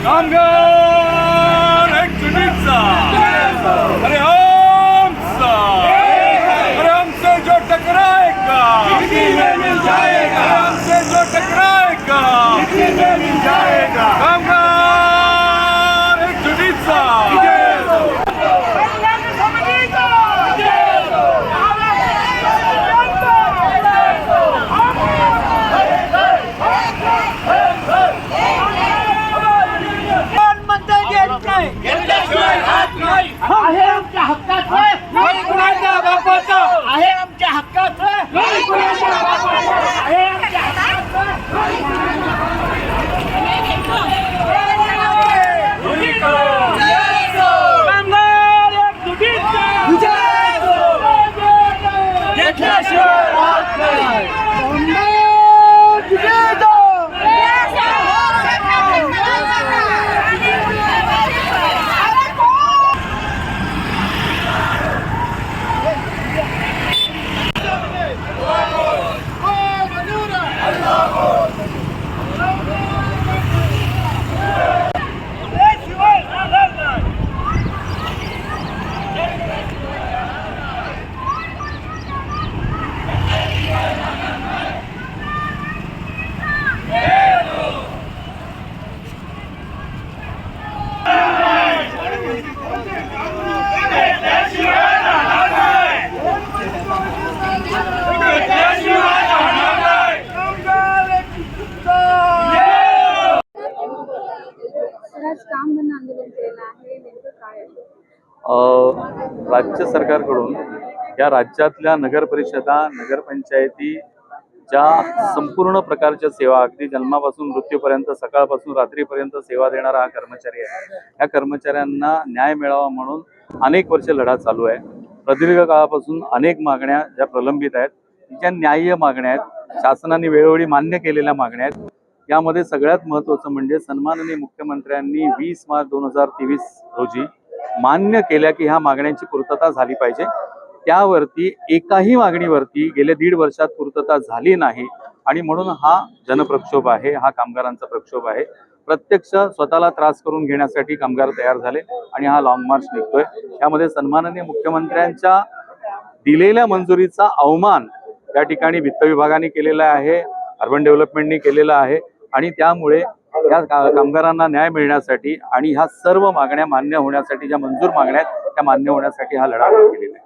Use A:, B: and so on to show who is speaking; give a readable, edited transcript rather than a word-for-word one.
A: कामगार एकजुटीचा अरे आमचा अरे हमसे जो टकराएगा मिट्टी में मिल जाएगा हमसे जो टकराएगा मिट्टी में मिल जाएगा कामगार एकजुटीचा
B: घेतल्याशिवाय हात नाही
C: आहे आमच्या हक्काचं
B: नाही कुणाच्या बापाचा
C: आहे आमच्या हक्काचं
B: नाही कुणाच्या बापाचा
C: आहे आमच्या हक्काचं कामगार एकजुटीचा
B: घेतल्याशिवाय हात नाही
D: आज काम बंद आंदोलन केलेलं आहे नेमकं काय आहे?
E: राज्य सरकारकडून या राज्यातल्या नगर परिषदा नगरपंचायतीच्या संपूर्ण प्रकारच्या सेवा अगदी जन्मापासून मृत्यूपर्यंत सकाळपासून रात्रीपर्यंत सेवा देणारा हा कर्मचारी आहे. या कर्मचाऱ्यांना न्याय मिळावा म्हणून अनेक वर्ष लढा चालू आहे. प्रदीर्घ काळापासून अनेक मागण्या ज्या प्रलंबित आहेत, ज्या न्याय्य मागण्या आहेत, शासनाने वेळोवेळी मान्य केलेल्या मागण्या आहेत. यामध्ये सगळ्यात महत्त्वाचं म्हणजे सन्माननीय मुख्यमंत्र्यांनी 20 मार्च 2023 रोजी मान्य केल्या की ह्या मागण्यांची पूर्तता झाली पाहिजे. त्यावरती एकाही मागणीवरती गेल्या 1.5 वर्षात पूर्तता झाली नाही आणि म्हणून हा जनप्रक्षोभ आहे, हा कामगारांचा प्रक्षोभ आहे. प्रत्यक्ष स्वतःला त्रास करून घेण्यासाठी कामगार तयार झाले आणि हा लॉंग मार्च निघतोय. यामध्ये सन्माननीय मुख्यमंत्र्यांच्या दिलेल्या मंजुरीचा अवमान या ठिकाणी वित्त विभागाने केलेला आहे, अर्बन डेव्हलपमेंटने केलेला आहे आणि त्यामुळे या कामगारांना न्याय मिळण्यासाठी आणि ह्या सर्व मागण्या मान्य होण्यासाठी, ज्या मंजूर मागण्या आहेत त्या मान्य होण्यासाठी हा लढा केलेला आहे.